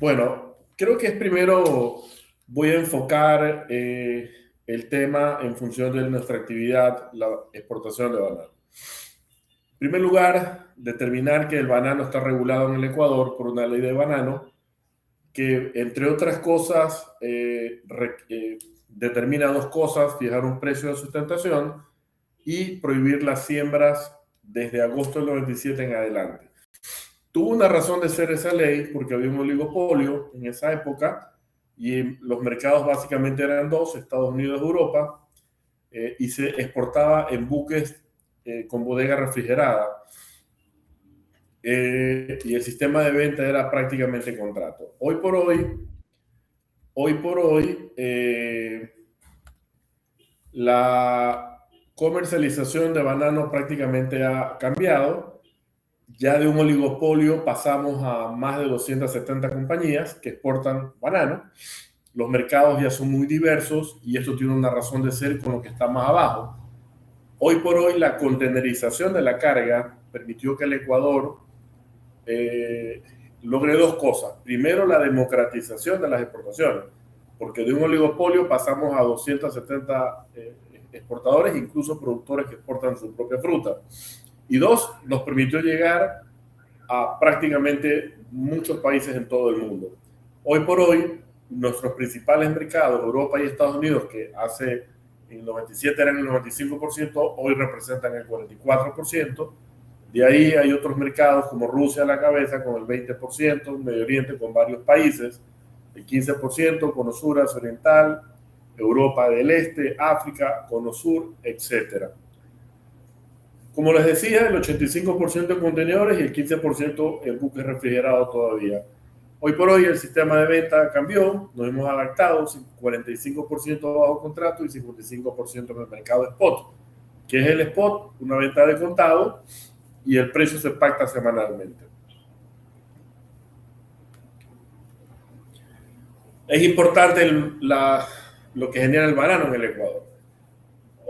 Bueno, creo que primero voy a enfocar el tema en función de nuestra actividad, la exportación de banano. En primer lugar, determinar que el banano está regulado en el Ecuador por una ley de banano que, entre otras cosas, determina dos cosas: fijar un precio de sustentación y prohibir las siembras desde agosto del 97 en adelante. Tuvo una razón de ser esa ley porque había un oligopolio en esa época y los mercados básicamente eran dos: Estados Unidos y Europa, y se exportaba en buques con bodega refrigerada, y el sistema de venta era prácticamente contrato. Hoy por hoy, la comercialización de banano prácticamente ha cambiado. Ya de un oligopolio pasamos a más de 270 compañías que exportan banano. Los mercados ya son muy diversos y esto tiene una razón de ser con lo que está más abajo. Hoy por hoy, la contenerización de la carga permitió que el Ecuador eh, logre dos cosas. Primero, la democratización de las exportaciones, porque de un oligopolio pasamos a 270 exportadores, incluso productores que exportan su propia fruta. Y dos, nos permitió llegar a prácticamente muchos países en todo el mundo. Hoy por hoy, nuestros principales mercados, Europa y Estados Unidos, que hace en el 97 eran el 95%, hoy representan el 44%. De ahí hay otros mercados como Rusia a la cabeza con el 20%, Medio Oriente con varios países, el 15%, Cono Sur, Asia Oriental, Europa del Este, África, Cono Sur, etcétera. Como les decía, el 85% en contenedores y el 15% en buques refrigerados todavía. Hoy por hoy el sistema de venta cambió, nos hemos adaptado: 45% bajo contrato y 55% en el mercado spot. ¿Qué es el spot? Una venta de contado y el precio se pacta semanalmente. Es importante lo que genera el banano en el Ecuador.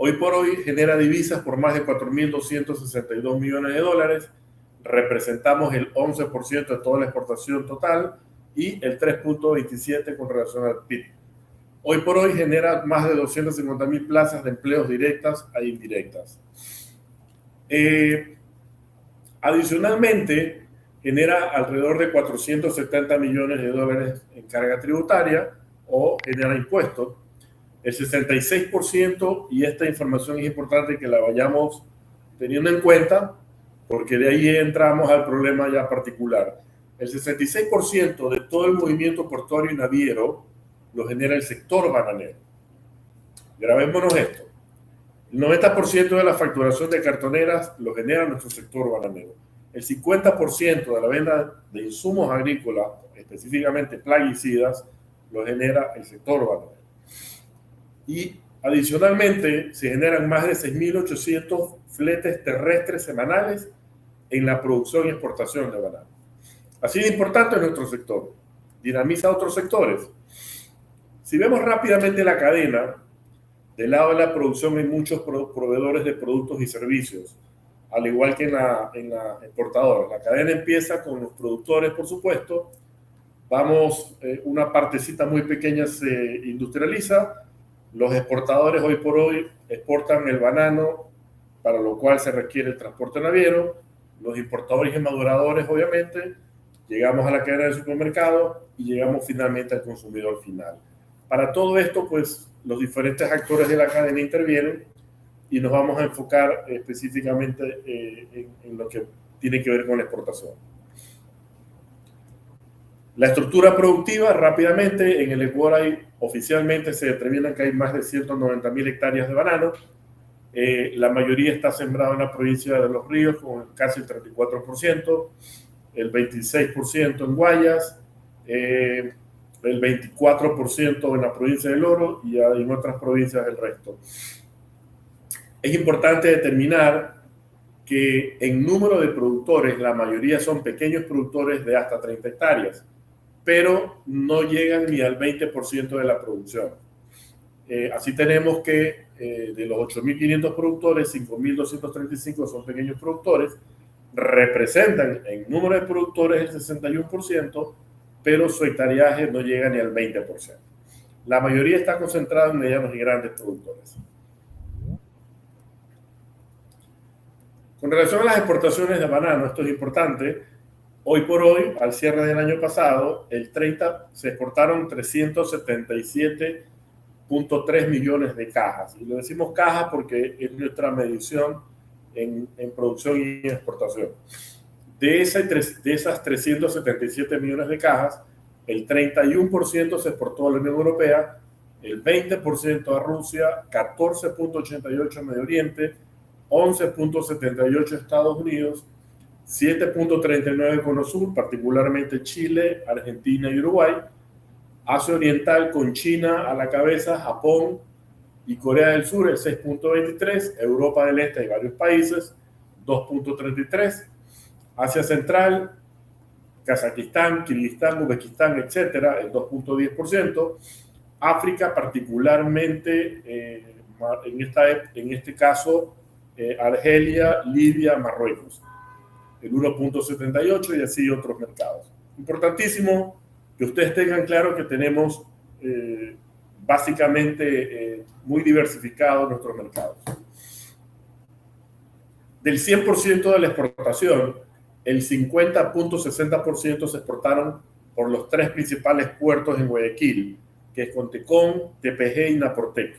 Hoy por hoy genera divisas por más de 4.262 millones de dólares. Representamos el 11% de toda la exportación total y el 3.27% con relación al PIB. Hoy por hoy genera más de 250.000 plazas de empleos directas e indirectas. Adicionalmente, genera alrededor de 470 millones de dólares en carga tributaria o genera impuestos. El 66%, y esta información es importante que la vayamos teniendo en cuenta porque de ahí entramos al problema ya particular. El 66% de todo el movimiento portuario y naviero lo genera el sector bananero. Grabémonos esto: el 90% de la facturación de cartoneras lo genera nuestro sector bananero. El 50% de la venta de insumos agrícolas, específicamente plaguicidas, lo genera el sector bananero. Y adicionalmente se generan más de 6.800 fletes terrestres semanales en la producción y exportación de banano. Así de importante es nuestro sector. Dinamiza otros sectores. Si vemos rápidamente la cadena, del lado de la producción hay muchos proveedores de productos y servicios, al igual que en la exportadora. La cadena empieza con los productores, por supuesto. Vamos, una partecita muy pequeña se industrializa. Los exportadores hoy por hoy exportan el banano, para lo cual se requiere el transporte naviero. Los importadores y maduradores, obviamente, llegamos a la cadena de supermercado y llegamos finalmente al consumidor final. Para todo esto, pues, los diferentes actores de la cadena intervienen y nos vamos a enfocar específicamente en lo que tiene que ver con la exportación. La estructura productiva, rápidamente, en el Ecuador oficialmente se determina que hay más de 190.000 hectáreas de banano. La mayoría está sembrada en la provincia de Los Ríos con casi el 34%, el 26% en Guayas, el 24% en la provincia del Oro y en otras provincias del resto. Es importante determinar que en número de productores, la mayoría son pequeños productores de hasta 30 hectáreas, pero no llegan ni al 20% de la producción. Así tenemos que de los 8.500 productores, 5.235 son pequeños productores, representan en número de productores el 61%, pero su hectareaje no llega ni al 20%. La mayoría está concentrada en medianos y grandes productores. Con relación a las exportaciones de banano, esto es importante. Hoy por hoy, al cierre del año pasado, se exportaron 377.3 millones de cajas. Y lo decimos cajas porque es nuestra medición en producción y exportación. De esas 377 millones de cajas, el 31% se exportó a la Unión Europea, el 20% a Rusia, 14.88 a Medio Oriente, 11.78 a Estados Unidos, 7.39 Cono Sur, particularmente Chile, Argentina y Uruguay, Asia Oriental con China a la cabeza, Japón y Corea del Sur el 6.23, Europa del Este y varios países, 2.33, Asia Central, Kazajistán, Kirguistán, Uzbekistán, etcétera, el 2.10%, África particularmente, en este caso, Argelia, Libia, Marruecos, el 1.78 y así otros mercados. Importantísimo que ustedes tengan claro que tenemos básicamente muy diversificados nuestros mercados. Del 100% de la exportación, el 50.60% se exportaron por los tres principales puertos en Guayaquil, que es Contecón, TPG y Naportec.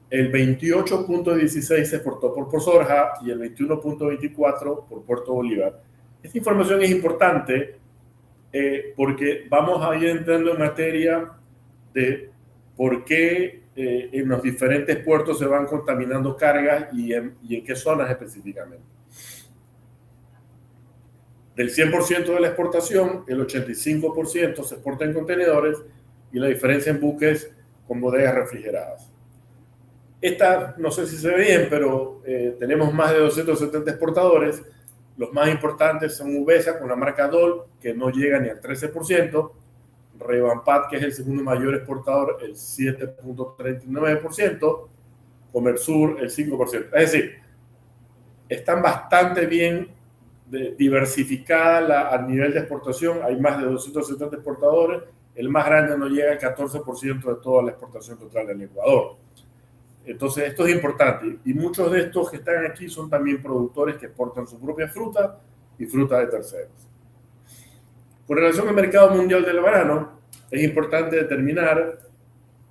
El 28.16 se exportó por Pozorja y el 21.24 por Puerto Bolívar. Esta información es importante porque vamos a ir entrando en materia de por qué en los diferentes puertos se van contaminando cargas y en qué zonas específicamente. Del 100% de la exportación, el 85% se exporta en contenedores y la diferencia en buques con bodegas refrigeradas. Esta, no sé si se ve bien, pero tenemos más de 270 exportadores. Los más importantes son Uvesa con la marca DOL, que no llega ni al 13%. Revampat, que es el segundo mayor exportador, el 7.39%. Comersur, el 5%. Es decir, están bastante bien diversificada a nivel de exportación. Hay más de 270 exportadores. El más grande no llega al 14% de toda la exportación total del Ecuador. Entonces, esto es importante. Y muchos de estos que están aquí son también productores que exportan su propia fruta y fruta de terceros. Con relación al mercado mundial del banano, es importante determinar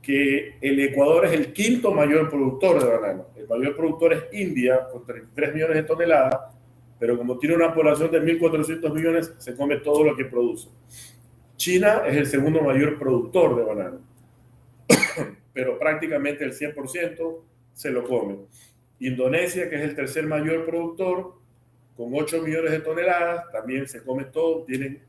que el Ecuador es el quinto mayor productor de banano. El mayor productor es India, con 33 millones de toneladas, pero como tiene una población de 1.400 millones, se come todo lo que produce. China es el segundo mayor productor de banano, pero prácticamente el 100% se lo come. Indonesia, que es el tercer mayor productor, con 8 millones de toneladas, también se come todo, tienen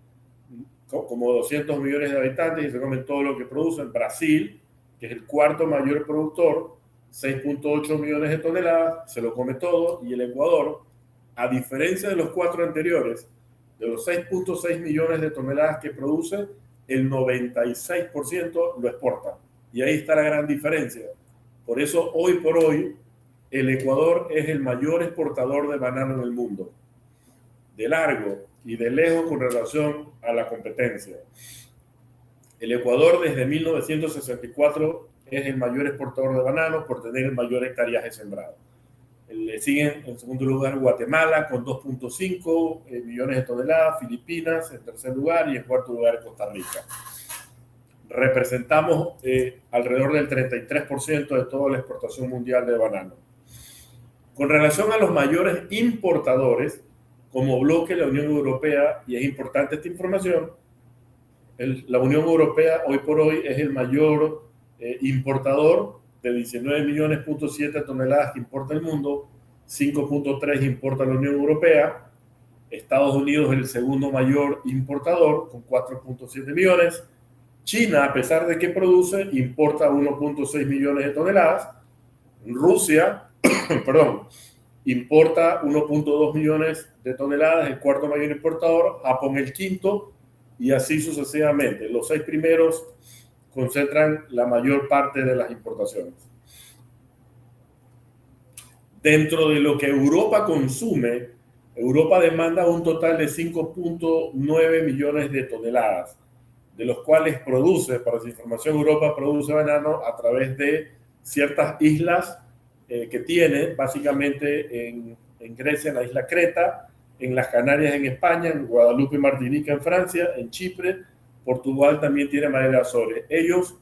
como 200 millones de habitantes y se comen todo lo que producen. Brasil, que es el cuarto mayor productor, 6.8 millones de toneladas, se lo come todo. Y el Ecuador, a diferencia de los cuatro anteriores, de los 6.6 millones de toneladas que produce, el 96% lo exporta. Y ahí está la gran diferencia. Por eso, hoy por hoy, el Ecuador es el mayor exportador de banano en el mundo, de largo y de lejos con relación a la competencia. El Ecuador desde 1964 es el mayor exportador de banano por tener el mayor hectareaje sembrado. Le siguen en segundo lugar Guatemala con 2.5 millones de toneladas, Filipinas en tercer lugar y en cuarto lugar Costa Rica. Representamos alrededor del 33% de toda la exportación mundial de banano. Con relación a los mayores importadores, como bloque la Unión Europea, y es importante esta información, la Unión Europea hoy por hoy es el mayor importador de 19 millones.7 toneladas que importa el mundo, 5.3 importa la Unión Europea. Estados Unidos es el segundo mayor importador con 4.7 millones. China, a pesar de que produce, importa 1.6 millones de toneladas. Rusia, importa 1.2 millones de toneladas, el cuarto mayor importador. Japón el quinto y así sucesivamente. Los 6 primeros concentran la mayor parte de las importaciones. Dentro de lo que Europa consume, Europa demanda un total de 5.9 millones de toneladas. de los cuales produce, para su información, Europa produce banano a través de ciertas islas que tiene, básicamente en Grecia, en la isla Creta, en las Canarias en España, en Guadalupe y Martinica en Francia, en Chipre. Portugal también tiene madera de Azores. Ellos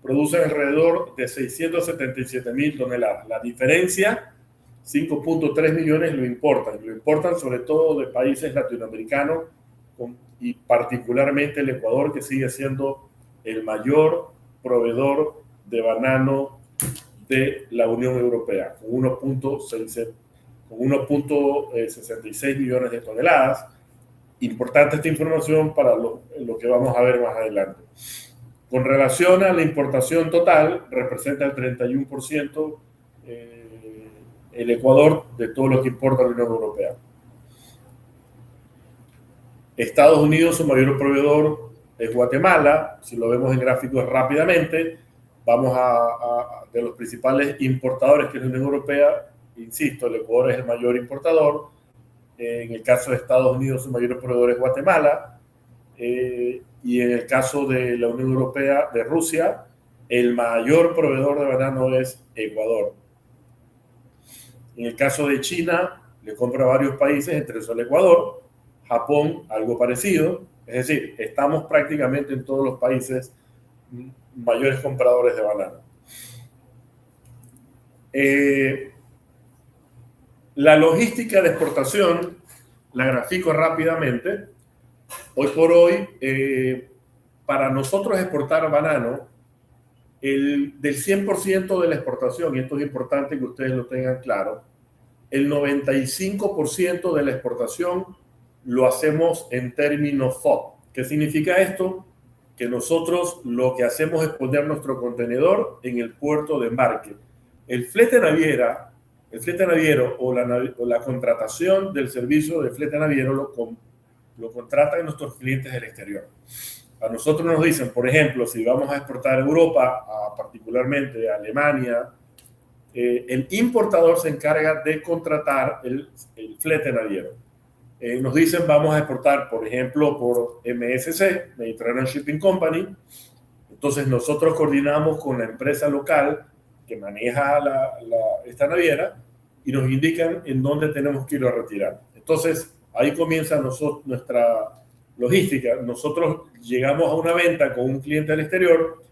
producen alrededor de 677.000 toneladas. La diferencia, 5.3 millones, lo importan sobre todo de países latinoamericanos y particularmente el Ecuador, que sigue siendo el mayor proveedor de banano de la Unión Europea, con 1.66 millones de toneladas. Importante esta información para lo que vamos a ver más adelante. Con relación a la importación total, representa el 31% el Ecuador de todo lo que importa la Unión Europea. Estados Unidos, su mayor proveedor es Guatemala. Si lo vemos en gráficos rápidamente, vamos de los principales importadores que es la Unión Europea, insisto, el Ecuador es el mayor importador. En el caso de Estados Unidos, su mayor proveedor es Guatemala. Y en el caso de la Unión Europea, de Rusia, el mayor proveedor de banano es Ecuador. En el caso de China, le compra a varios países, entre esos el Ecuador. Japón, algo parecido. Es decir, estamos prácticamente en todos los países mayores compradores de banano. La logística de exportación, la grafico rápidamente. Hoy por hoy, para nosotros exportar banano, del 100% de la exportación, y esto es importante que ustedes lo tengan claro, el 95% de la exportación lo hacemos en términos FOB. ¿Qué significa esto? Que nosotros lo que hacemos es poner nuestro contenedor en el puerto de embarque. El flete naviero o la contratación del servicio de flete naviero lo contratan nuestros clientes del exterior. A nosotros nos dicen, por ejemplo, si vamos a exportar a Europa, particularmente a Alemania, el importador se encarga de contratar el flete naviero. Nos dicen, vamos a exportar, por ejemplo, por MSC, Mediterranean Shipping Company. Entonces nosotros coordinamos con la empresa local que maneja esta naviera y nos indican en dónde tenemos que ir a retirar. Entonces, ahí comienza nuestra logística. Nosotros llegamos a una venta con un cliente al exterior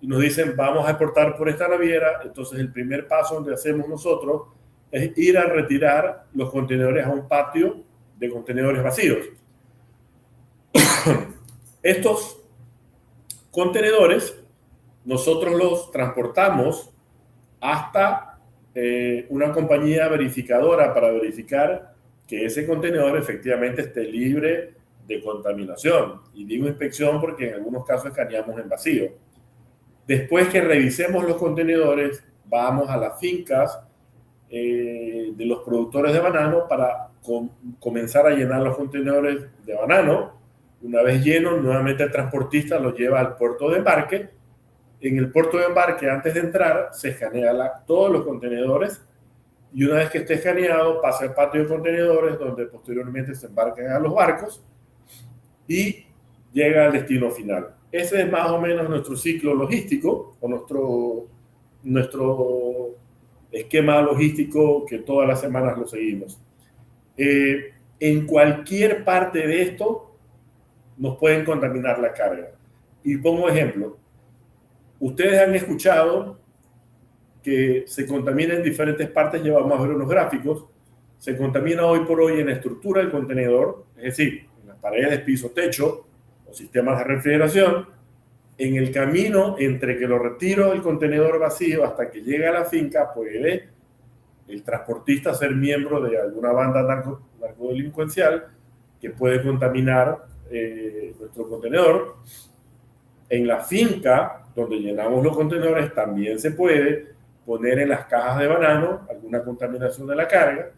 y nos dicen, vamos a exportar por esta naviera. Entonces, el primer paso donde hacemos nosotros es ir a retirar los contenedores a un patio de contenedores vacíos. Estos contenedores nosotros los transportamos hasta una compañía verificadora para verificar que ese contenedor efectivamente esté libre de contaminación. Y digo inspección porque en algunos casos escaneamos en vacío. Después que revisemos los contenedores, vamos a las fincas de los productores de banano para comenzar a llenar los contenedores de banano. Una vez llenos, nuevamente el transportista los lleva al puerto de embarque. En el puerto de embarque, antes de entrar, se escanea todos los contenedores y una vez que esté escaneado, pasa al patio de contenedores donde posteriormente se embarcan a los barcos y llega al destino final. Ese es más o menos nuestro ciclo logístico o nuestro esquema logístico que todas las semanas lo seguimos. En cualquier parte de esto nos pueden contaminar la carga. Y pongo ejemplo. Ustedes han escuchado que se contamina en diferentes partes, ya vamos a ver unos gráficos. Se contamina hoy por hoy en la estructura del contenedor, es decir, en las paredes de piso, techo o sistemas de refrigeración. En el camino entre que lo retiro del contenedor vacío hasta que llega a la finca, puede el transportista ser miembro de alguna banda narcodelincuencial que puede contaminar nuestro contenedor. En la finca donde llenamos los contenedores también se puede poner en las cajas de banano alguna contaminación de la carga.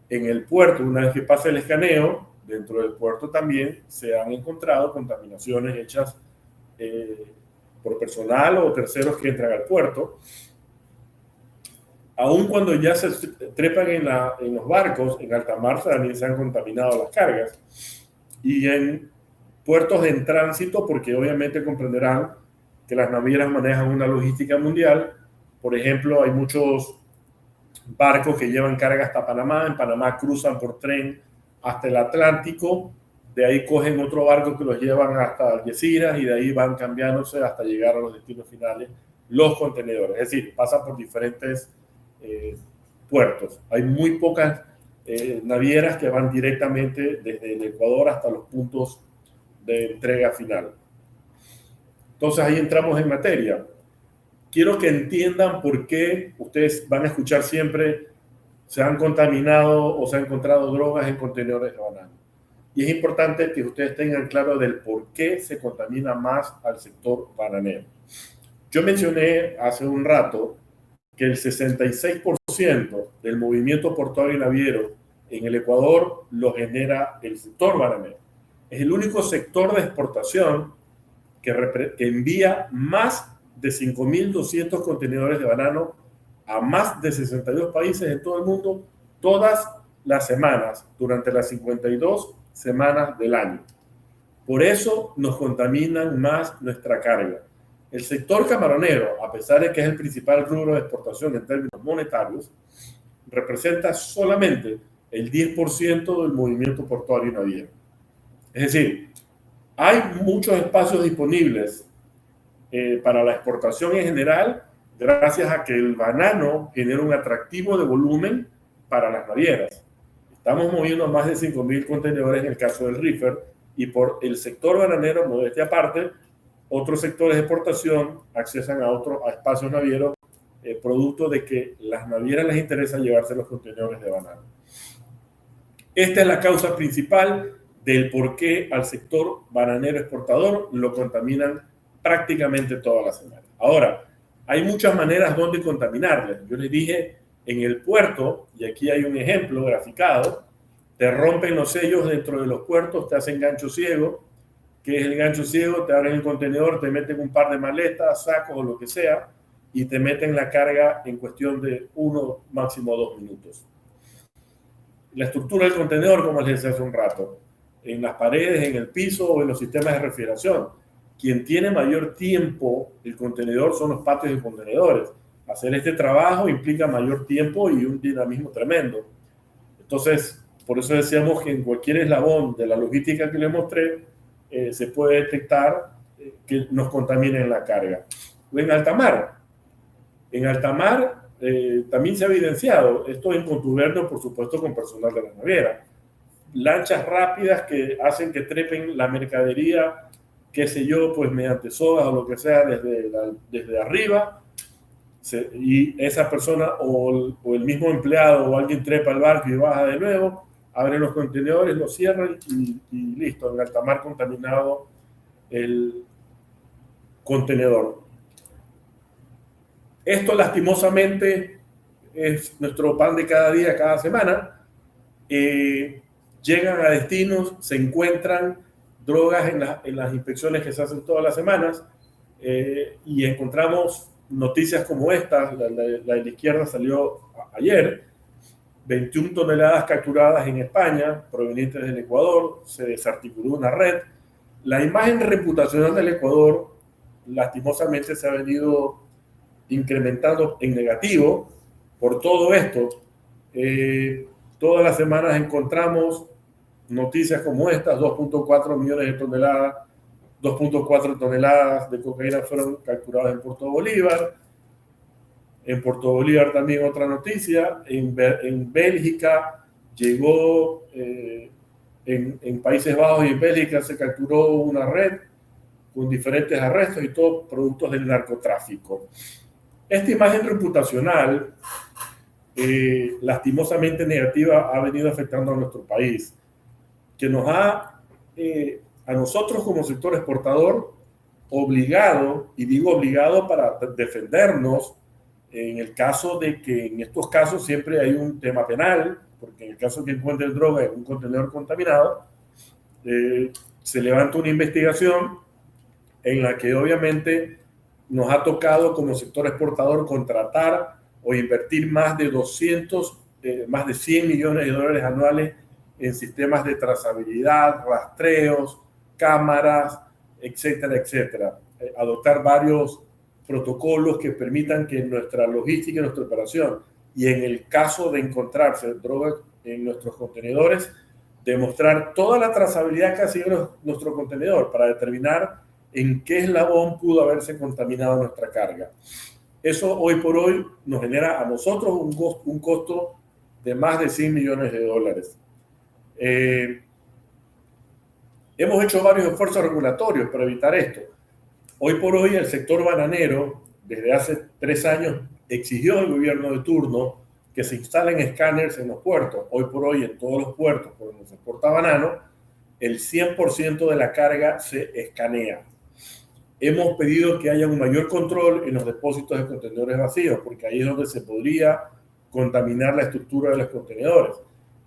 En el puerto, una vez que pase el escaneo, dentro del puerto también se han encontrado contaminaciones hechas por personal o terceros que entran al puerto. Aún cuando ya se trepan en los barcos, en alta mar también se han contaminado las cargas. Y en puertos en tránsito, porque obviamente comprenderán que las navieras manejan una logística mundial. Por ejemplo, hay muchos barcos que llevan carga hasta Panamá. En Panamá cruzan por tren hasta el Atlántico. De ahí cogen otro barco que los llevan hasta Algeciras y de ahí van cambiándose hasta llegar a los destinos finales, los contenedores. Es decir, pasan por diferentes puertos. Hay muy pocas navieras que van directamente desde el Ecuador hasta los puntos de entrega final. Entonces ahí entramos en materia. Quiero que entiendan por qué ustedes van a escuchar siempre se han contaminado o se han encontrado drogas en contenedores de banano. Y es importante que ustedes tengan claro del por qué se contamina más al sector bananero. Yo mencioné hace un rato que el 66% del movimiento portuario y naviero en el Ecuador lo genera el sector bananero. Es el único sector de exportación que envía más de 5.200 contenedores de banano a más de 62 países en todo el mundo todas las semanas durante las 52 semanas del año. Por eso nos contaminan más nuestra carga. El sector camaronero, a pesar de que es el principal rubro de exportación en términos monetarios, representa solamente el 10% del movimiento portuario y naviero. Es decir, hay muchos espacios disponibles para la exportación en general, gracias a que el banano genera un atractivo de volumen para las navieras. Estamos moviendo más de 5.000 contenedores en el caso del reefer, y por el sector bananero, modestia aparte, otros sectores de exportación accesan a espacios navieros, producto de que las navieras les interesa llevarse los contenedores de banano. Esta es la causa principal del por qué al sector bananero exportador lo contaminan prácticamente toda la semana. Ahora, hay muchas maneras donde contaminarles. Yo les dije, en el puerto, y aquí hay un ejemplo graficado, te rompen los sellos dentro de los puertos, te hacen gancho ciego. ¿Qué es el gancho ciego? Te abren el contenedor, te meten un par de maletas, sacos o lo que sea, y te meten la carga en cuestión de 1, máximo 2 minutos. La estructura del contenedor, como les decía hace un rato, en las paredes, en el piso o en los sistemas de refrigeración. Quien tiene mayor tiempo el contenedor son los patios de contenedores. Hacer este trabajo implica mayor tiempo y un dinamismo tremendo. Entonces, por eso decíamos que en cualquier eslabón de la logística que les mostré, se puede detectar que nos contaminen la carga. En alta mar. En alta mar también se ha evidenciado, esto en contubernio, por supuesto, con personal de la naviera. Lanchas rápidas que hacen que trepen la mercadería, qué sé yo, pues mediante sogas o lo que sea desde arriba, y esa persona o el mismo empleado o alguien trepa el barco y baja de nuevo, abren los contenedores, los cierran y listo, en alta mar contaminado el contenedor. Esto lastimosamente es nuestro pan de cada día, cada semana. Llegan a destinos, se encuentran drogas en las inspecciones que se hacen todas las semanas, y encontramos noticias como esta. La de la izquierda salió ayer: 21 toneladas capturadas en España, provenientes del Ecuador. Se desarticuló una red. La imagen reputacional del Ecuador, lastimosamente, se ha venido incrementando en negativo por todo esto. Todas las semanas encontramos noticias como estas: 2.4 millones de toneladas, 2.4 toneladas de cocaína fueron capturadas en Puerto Bolívar. En Puerto Bolívar también otra noticia: en Bélgica llegó, en Países Bajos y en Bélgica se capturó una red con diferentes arrestos y todos productos del narcotráfico. Esta imagen reputacional, lastimosamente negativa, ha venido afectando a nuestro país, que nos ha, a nosotros como sector exportador, obligado, y digo obligado para defendernos, en el caso de que en estos casos siempre hay un tema penal, porque en el caso que encuentren droga en un contenedor contaminado, se levanta una investigación en la que obviamente nos ha tocado como sector exportador contratar o invertir más de 100 millones de dólares anuales en sistemas de trazabilidad, rastreos, cámaras, etcétera, etcétera. Adoptar varios protocolos que permitan que nuestra logística y nuestra operación, y en el caso de encontrarse drogas en nuestros contenedores, demostrar toda la trazabilidad que ha sido nuestro contenedor para determinar en qué eslabón pudo haberse contaminado nuestra carga. Eso hoy por hoy nos genera a nosotros un costo de más de $100 millones. Hemos hecho varios esfuerzos regulatorios para evitar esto. Hoy por hoy el sector bananero, desde hace 3 años, exigió al gobierno de turno que se instalen escáneres en los puertos. Hoy por hoy en todos los puertos por donde se exporta banano, el 100% de la carga se escanea. Hemos pedido que haya un mayor control en los depósitos de contenedores vacíos, porque ahí es donde se podría contaminar la estructura de los contenedores.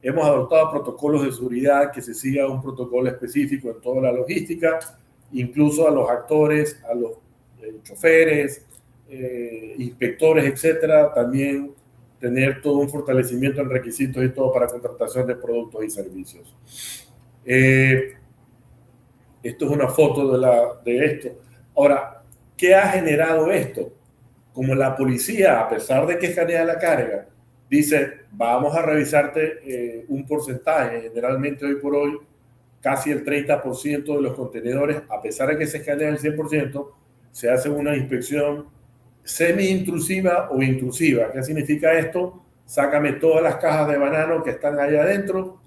Hemos adoptado protocolos de seguridad, que se siga un protocolo específico en toda la logística, incluso a los actores, a los choferes, inspectores, etcétera, también tener todo un fortalecimiento en requisitos y todo para contratación de productos y servicios. Esto es una foto de esto. Ahora, ¿qué ha generado esto? Como la policía, a pesar de que escanea la carga, dice, vamos a revisarte un porcentaje, generalmente hoy por hoy, casi el 30% de los contenedores, a pesar de que se escanea el 100%, se hace una inspección semi-intrusiva o intrusiva. ¿Qué significa esto? Sácame todas las cajas de banano que están ahí adentro,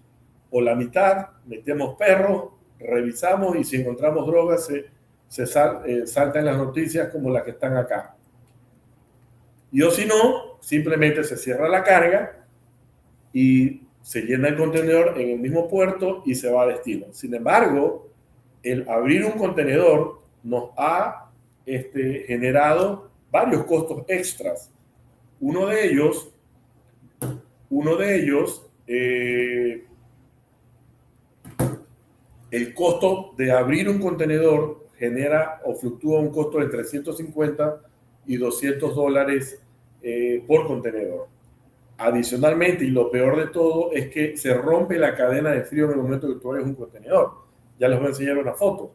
o la mitad, metemos perros, revisamos y si encontramos drogas salta en las noticias como las que están acá. Y o si no, simplemente se cierra la carga y se llena el contenedor en el mismo puerto y se va a destino. Sin embargo, el abrir un contenedor nos ha generado varios costos extras. Uno de ellos, el costo de abrir un contenedor genera o fluctúa un costo de entre $150 y $200 por contenedor. Adicionalmente, y lo peor de todo, es que se rompe la cadena de frío en el momento que tú abres un contenedor. Ya les voy a enseñar una foto.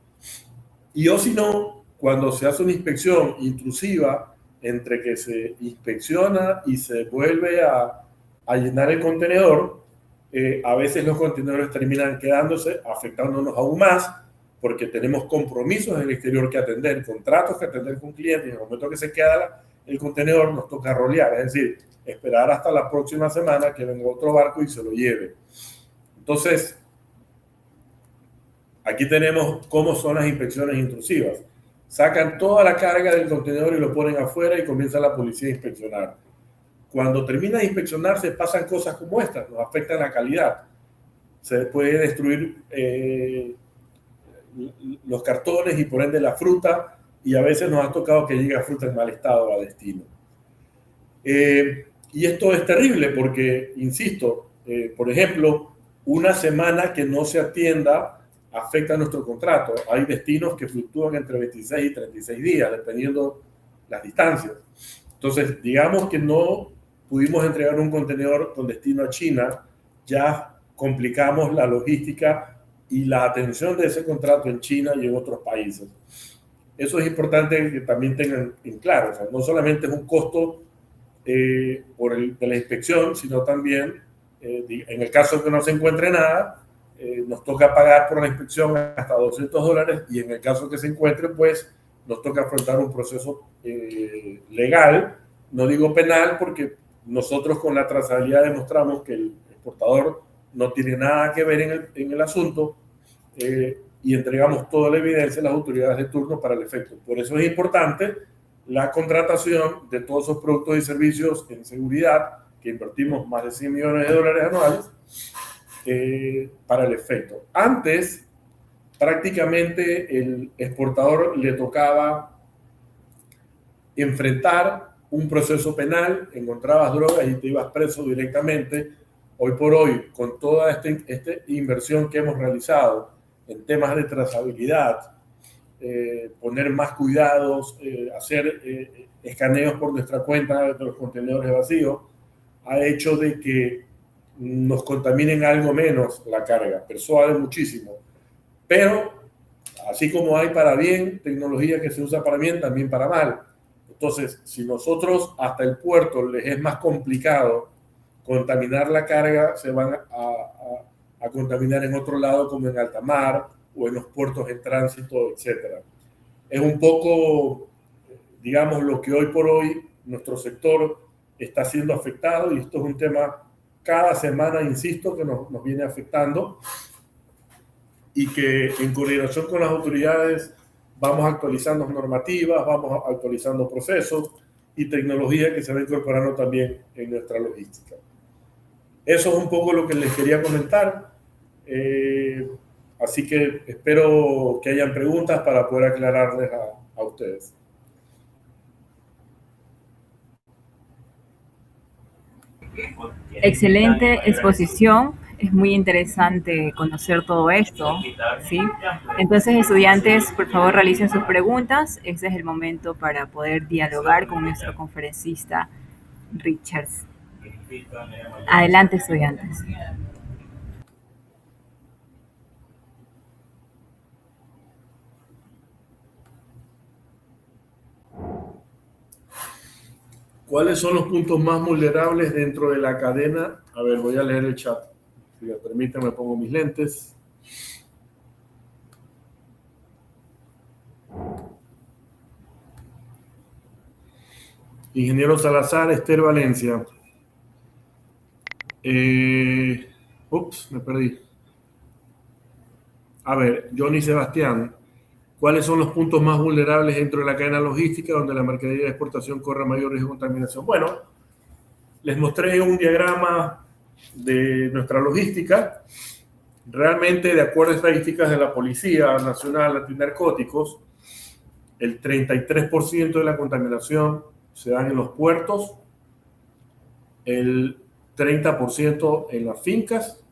Y o si no, cuando se hace una inspección intrusiva entre que se inspecciona y se vuelve a llenar el contenedor, a veces los contenedores terminan quedándose, afectándonos aún más, porque tenemos compromisos en el exterior que atender, contratos que atender con clientes, y en el momento que se queda el contenedor nos toca rolear, es decir, esperar hasta la próxima semana que venga otro barco y se lo lleve. Entonces, aquí tenemos cómo son las inspecciones intrusivas. Sacan toda la carga del contenedor y lo ponen afuera y comienza la policía a inspeccionar. Cuando termina de inspeccionarse pasan cosas como estas, nos afectan la calidad. Se puede destruir los cartones y por ende la fruta, y a veces nos ha tocado que llegue fruta en mal estado a destino. Y esto es terrible porque, insisto, por ejemplo, una semana que no se atienda afecta a nuestro contrato. Hay destinos que fluctúan entre 26 y 36 días, dependiendo las distancias. Entonces, digamos que no pudimos entregar un contenedor con destino a China, ya complicamos la logística y la atención de ese contrato en China y en otros países. Eso es importante que también tengan en claro. O sea, no solamente es un costo de la inspección, sino también, en el caso de que no se encuentre nada, nos toca pagar por la inspección hasta $200, y en el caso que se encuentre, pues nos toca afrontar un proceso legal, no digo penal, porque nosotros con la trazabilidad demostramos que el exportador no tiene nada que ver en el asunto, y entregamos toda la evidencia a las autoridades de turno para el efecto. Por eso es importante la contratación de todos esos productos y servicios en seguridad, que invertimos más de $100 millones anuales para el efecto. Antes, prácticamente el exportador le tocaba enfrentar un proceso penal, encontrabas drogas y te ibas preso directamente. Hoy por hoy, con toda esta inversión que hemos realizado en temas de trazabilidad, poner más cuidados, hacer escaneos por nuestra cuenta de los contenedores vacíos, ha hecho de que nos contaminen algo menos la carga, persuade muchísimo. Pero así como hay para bien tecnología que se usa para bien, también para mal. Entonces, si nosotros hasta el puerto les es más complicado contaminar la carga, se van a contaminar en otro lado, como en alta mar o en los puertos en tránsito, etcétera. Es un poco, digamos, lo que hoy por hoy nuestro sector está siendo afectado, y esto es un tema cada semana, insisto, que nos viene afectando, y que en coordinación con las autoridades vamos actualizando normativas, vamos actualizando procesos y tecnología que se va incorporando también en nuestra logística. Eso es un poco lo que les quería comentar. Así que espero que hayan preguntas para poder aclararles a ustedes. Excelente exposición, es muy interesante conocer todo esto, ¿sí? Entonces, estudiantes, por favor, realicen sus preguntas. Este es el momento para poder dialogar con nuestro conferencista Richards. Adelante, estudiantes. ¿Cuáles son los puntos más vulnerables dentro de la cadena? A ver, voy a leer el chat. Si me permiten, me pongo mis lentes. Ingeniero Salazar, Esther Valencia. Me perdí. A ver, Johnny Sebastián. ¿Cuáles son los puntos más vulnerables dentro de la cadena logística donde la mercadería de exportación corre mayor riesgo de contaminación? Bueno, les mostré un diagrama de nuestra logística. Realmente, de acuerdo a estadísticas de la Policía Nacional Antinarcóticos, el 33% de la contaminación se da en los puertos, el 30% en las fincas,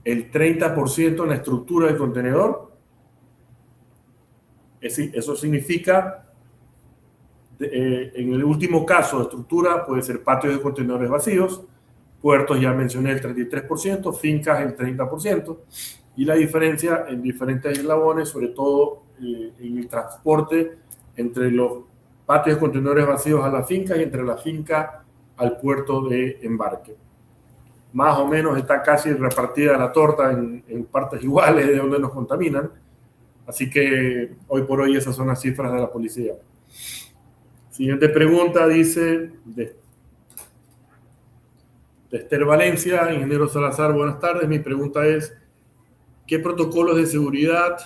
el 30% en la estructura del contenedor. Eso significa, en el último caso de estructura, puede ser patios de contenedores vacíos, puertos ya mencioné el 33%, fincas el 30%, y la diferencia en diferentes eslabones, sobre todo en el transporte entre los patios de contenedores vacíos a la finca y entre la finca al puerto de embarque. Más o menos está casi repartida la torta en partes iguales de donde nos contaminan. Así que hoy por hoy esas son las cifras de la policía. Siguiente pregunta dice de Esther Valencia, ingeniero Salazar, buenas tardes. Mi pregunta es, ¿qué protocolos de seguridad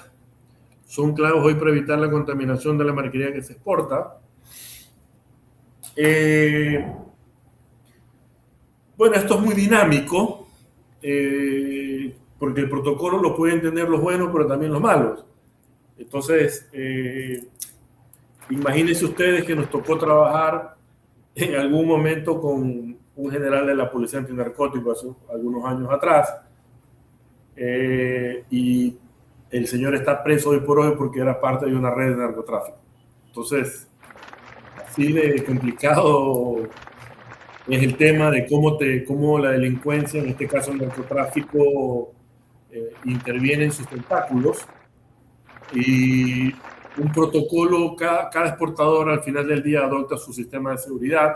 son claves hoy para evitar la contaminación de la mercadería que se exporta? Bueno, esto es muy dinámico, porque el protocolo lo pueden tener los buenos, pero también los malos. Entonces, imagínense ustedes que nos tocó trabajar en algún momento con un general de la Policía Antinarcótico hace algunos años atrás, y el señor está preso hoy por hoy porque era parte de una red de narcotráfico. Entonces, así de complicado es el tema de cómo la delincuencia, en este caso el narcotráfico, interviene en sus tentáculos, y un protocolo, cada exportador al final del día adopta su sistema de seguridad.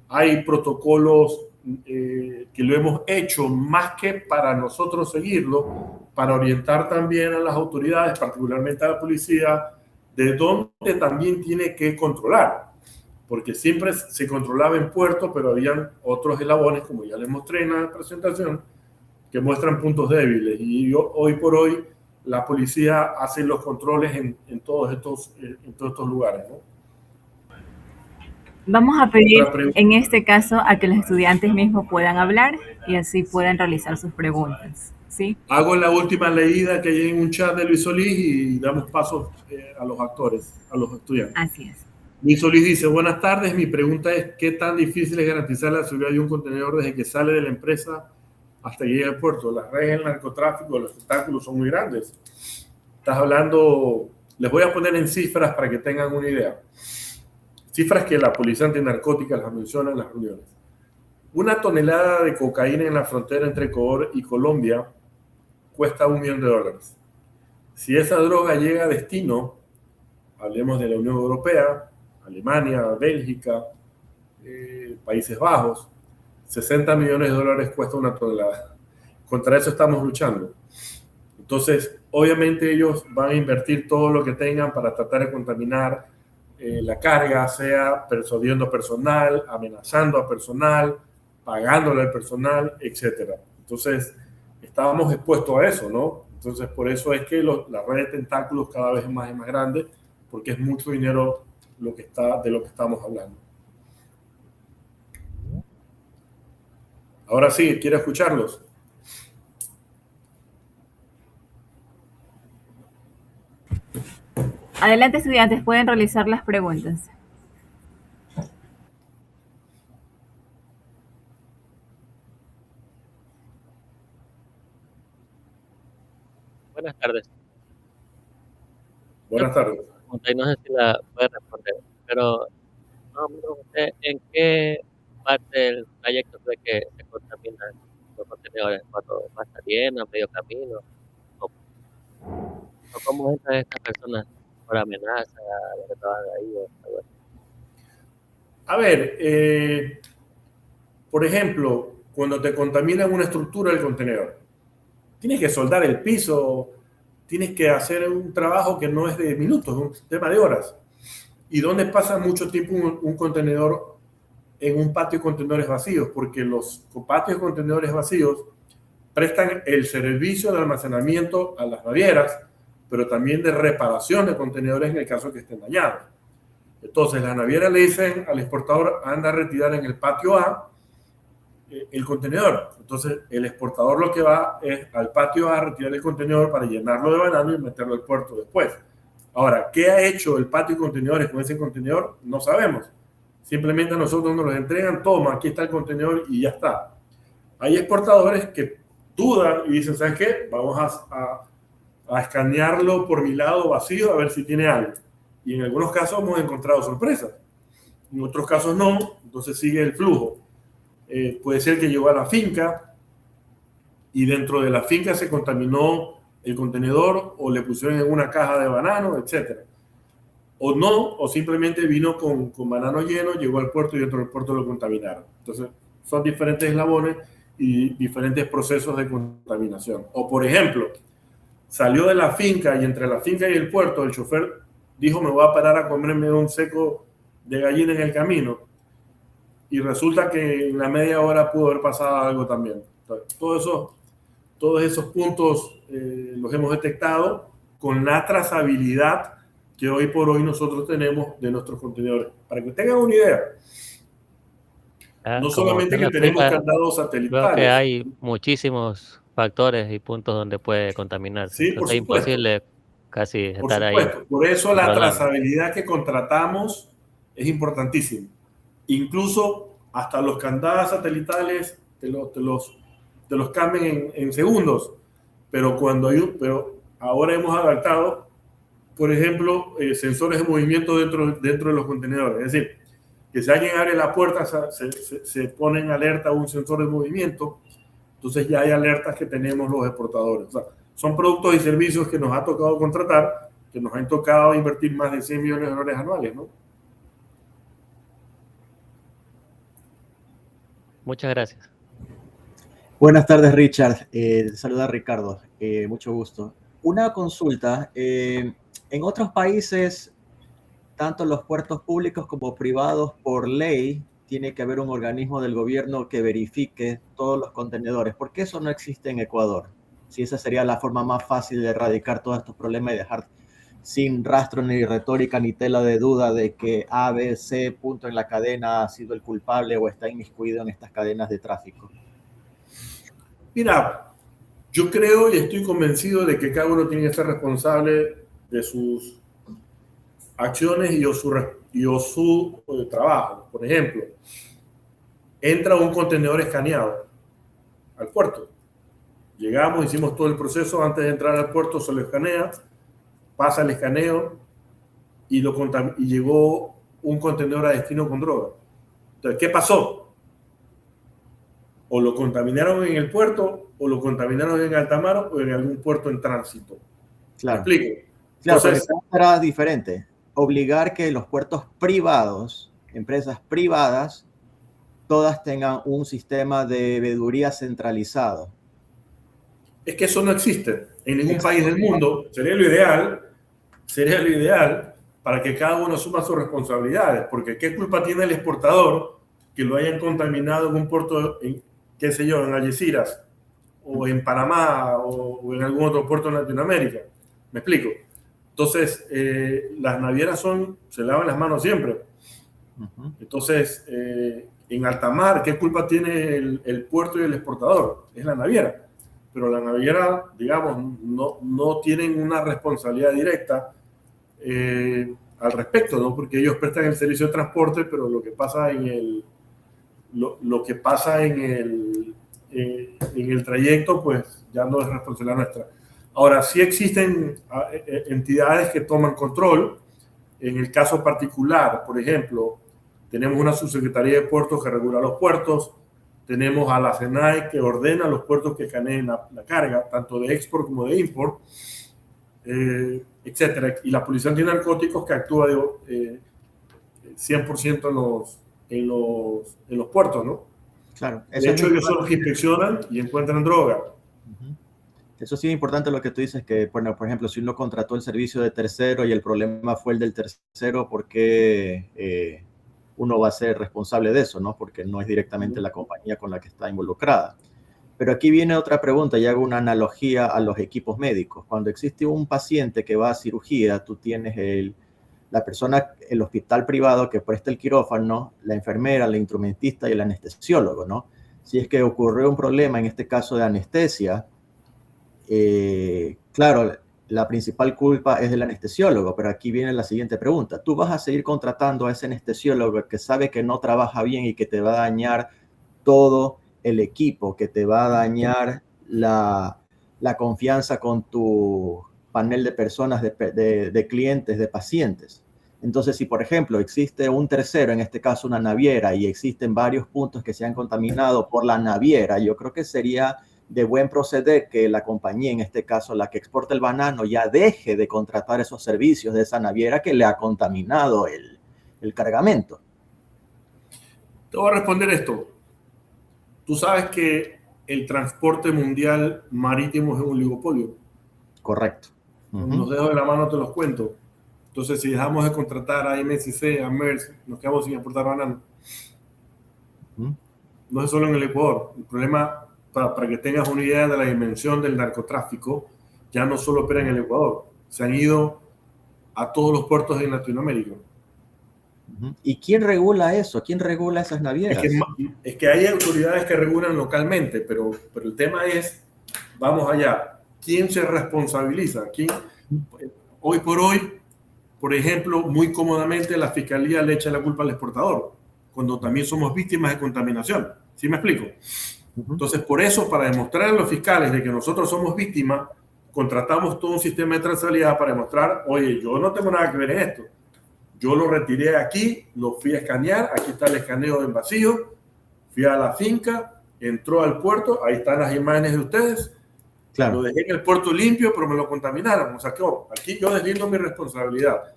Hay protocolos que lo hemos hecho más que para nosotros seguirlo, para orientar también a las autoridades, particularmente a la policía, de dónde también tiene que controlar. Porque siempre se controlaba en puerto, pero habían otros eslabones, como ya les mostré en la presentación, que muestran puntos débiles. Y hoy por hoy la policía hace los controles en todos estos lugares, ¿no? Vamos a pedir en este caso a que los estudiantes mismos puedan hablar y así puedan realizar sus preguntas, ¿sí? Hago la última leída que hay en un chat de Luis Solís y damos paso a los actores, a los estudiantes. Así es. Luis Solís dice, buenas tardes, mi pregunta es, ¿qué tan difícil es garantizar la seguridad de un contenedor desde que sale de la empresa hasta que llega al puerto? Las redes del narcotráfico, los obstáculos son muy grandes. Estás hablando, les voy a poner en cifras para que tengan una idea. Cifras que la Policía Antinarcótica las menciona en las reuniones. 1 tonelada de cocaína en la frontera entre Ecuador y Colombia cuesta $1 millón. Si esa droga llega a destino, hablemos de la Unión Europea, Alemania, Bélgica, Países Bajos, $60 millones cuesta una tonelada. Contra eso estamos luchando. Entonces, obviamente ellos van a invertir todo lo que tengan para tratar de contaminar la carga, sea persuadiendo personal, amenazando a personal, pagándole al personal, etc. Entonces, estábamos expuestos a eso, ¿no? Entonces, por eso es que la red de tentáculos cada vez es más y más grande, porque es mucho dinero de lo que estamos hablando. Ahora sí, quiero escucharlos. Adelante, estudiantes, pueden realizar las preguntas. Buenas tardes. Buenas tardes. Y no sé si la puede responder, pero no, ¿en qué parte del trayecto cree que se contaminan los contenedores? ¿Cuando va a estar lleno, a medio camino? ¿O, o cómo entran estas personas por amenaza, lo que estaban ahí? O algo así? A ver, por ejemplo, cuando te contaminan una estructura del contenedor, tienes que soldar el piso, tienes que hacer un trabajo que no es de minutos, es un tema de horas. ¿Y dónde pasa mucho tiempo un contenedor en un patio de contenedores vacíos? Porque los patios de contenedores vacíos prestan el servicio de almacenamiento a las navieras, pero también de reparación de contenedores en el caso que estén dañados. Entonces, las navieras le dicen al exportador, anda a retirar en el patio A el contenedor. Entonces, el exportador lo que va es al patio A a retirar el contenedor para llenarlo de banano y meterlo al puerto después. Ahora, ¿qué ha hecho el patio de contenedores con ese contenedor? No sabemos. Simplemente a nosotros nos lo entregan, toma, aquí está el contenedor y ya está. Hay exportadores que dudan y dicen, ¿sabes qué? Vamos a escanearlo por mi lado vacío a ver si tiene algo. Y en algunos casos hemos encontrado sorpresas. En otros casos no, entonces sigue el flujo. Puede ser que llegó a la finca y dentro de la finca se contaminó el contenedor o le pusieron en una caja de banano, etc. O no, o simplemente vino con banano lleno, llegó al puerto y dentro del puerto lo contaminaron. Entonces, son diferentes eslabones y diferentes procesos de contaminación. O, por ejemplo, salió de la finca y entre la finca y el puerto, el chofer dijo, me voy a parar a comerme un seco de gallina en el camino. Y resulta que en la media hora pudo haber pasado algo también. Entonces, todos esos puntos los hemos detectado con la trazabilidad que hoy por hoy nosotros tenemos de nuestros contenedores. Para que tengan una idea, no solamente que tenemos candados satelitales. Veo que hay muchísimos factores y puntos donde puede contaminarse. Sí, por es supuesto. imposible casi Por estar supuesto. ahí. Por eso la trazabilidad que contratamos es importantísima. Incluso hasta los candados satelitales te los cambian en segundos. Pero ahora hemos adaptado, por ejemplo, sensores de movimiento dentro de los contenedores. Es decir, que si alguien abre la puerta, se pone en alerta un sensor de movimiento. Entonces ya hay alertas que tenemos los exportadores. O sea, son productos y servicios que nos ha tocado contratar, que nos han tocado invertir más de $100 millones anuales, ¿no? Muchas gracias. Buenas tardes, Richard. Saluda Ricardo. Mucho gusto. Una consulta. En otros países, tanto los puertos públicos como privados, por ley, tiene que haber un organismo del gobierno que verifique todos los contenedores. ¿Por qué eso no existe en Ecuador? Si esa sería la forma más fácil de erradicar todos estos problemas y dejar sin rastro ni retórica ni tela de duda de que A, B, C, punto en la cadena ha sido el culpable o está inmiscuido en estas cadenas de tráfico. Mira, yo creo y estoy convencido de que cada uno tiene que ser responsable de sus acciones y su trabajo. Por ejemplo, entra un contenedor escaneado al puerto. Llegamos, hicimos todo el proceso, antes de entrar al puerto se lo escanea, pasa el escaneo y llegó un contenedor a destino con droga. Entonces, ¿qué pasó? O lo contaminaron en el puerto o lo contaminaron en alta mar o en algún puerto en tránsito. Claro. ¿Me explico? Claro, Entonces, porque era diferente. Obligar que los puertos privados, empresas privadas, todas tengan un sistema de veeduría centralizado. es que eso no existe en ningún país del mundo. Sería lo ideal para que cada uno asuma sus responsabilidades, porque ¿qué culpa tiene el exportador que lo hayan contaminado en un puerto, qué sé yo, en Algeciras, o en Panamá, o en algún otro puerto en Latinoamérica? ¿Me explico? Entonces, las navieras se lavan las manos siempre. Entonces, en alta mar, ¿qué culpa tiene el puerto y el exportador? Es la naviera. Pero la naviera, digamos, no tienen una responsabilidad directa al respecto, ¿no? Porque ellos prestan el servicio de transporte, pero lo que pasa lo que pasa en el trayecto, pues ya no es responsabilidad nuestra. Ahora, sí existen entidades que toman control. En el caso particular, por ejemplo, tenemos una subsecretaría de puertos que regula los puertos, tenemos a la SENAE que ordena los puertos que escaneen la carga, tanto de export como de import, etcétera. Y la Policía Antinarcóticos que actúa 100% en los puertos, ¿no? Claro. De hecho, ellos son los que inspeccionan y encuentran droga. Eso sí es importante lo que tú dices, que, bueno, por ejemplo, si uno contrató el servicio de tercero y el problema fue el del tercero, ¿por qué uno va a ser responsable de eso, ¿no? Porque no es directamente la compañía con la que está involucrada. Pero aquí viene otra pregunta y hago una analogía a los equipos médicos. Cuando existe un paciente que va a cirugía, tú tienes la persona, el hospital privado que presta el quirófano, la enfermera, la instrumentista y el anestesiólogo, ¿no? Si es que ocurrió un problema, en este caso de anestesia, claro, la principal culpa es del anestesiólogo, pero aquí viene la siguiente pregunta. ¿Tú vas a seguir contratando a ese anestesiólogo que sabe que no trabaja bien y que te va a dañar todo el equipo, que te va a dañar la confianza con tu panel de personas, de clientes, de pacientes? Entonces, si por ejemplo existe un tercero, en este caso una naviera, y existen varios puntos que se han contaminado por la naviera, yo creo que sería de buen proceder que la compañía, en este caso la que exporta el banano, ya deje de contratar esos servicios de esa naviera que le ha contaminado el cargamento. Te voy a responder esto. Tú sabes que el transporte mundial marítimo es un oligopolio. Correcto. Los dedos de la mano te los cuento. Entonces, si dejamos de contratar a MSC, a Maersk, nos quedamos sin exportar banano. No es solo en el Ecuador. El problema, para que tengas una idea de la dimensión del narcotráfico, ya no solo opera en el Ecuador. Se han ido a todos los puertos de Latinoamérica. ¿Y quién regula eso? ¿Quién regula esas navieras? Es que hay autoridades que regulan localmente, pero el tema es, vamos allá, ¿quién se responsabiliza? Hoy por hoy, por ejemplo, muy cómodamente la fiscalía le echa la culpa al exportador, cuando también somos víctimas de contaminación. ¿Sí me explico? Entonces, por eso, para demostrar a los fiscales de que nosotros somos víctimas, contratamos todo un sistema de trazabilidad para demostrar, oye, yo no tengo nada que ver en esto. Yo lo retiré aquí, lo fui a escanear, aquí está el escaneo en vacío, fui a la finca, entró al puerto, ahí están las imágenes de ustedes, claro. Lo dejé en el puerto limpio, pero me lo contaminaron, o sea que aquí yo deslindo mi responsabilidad.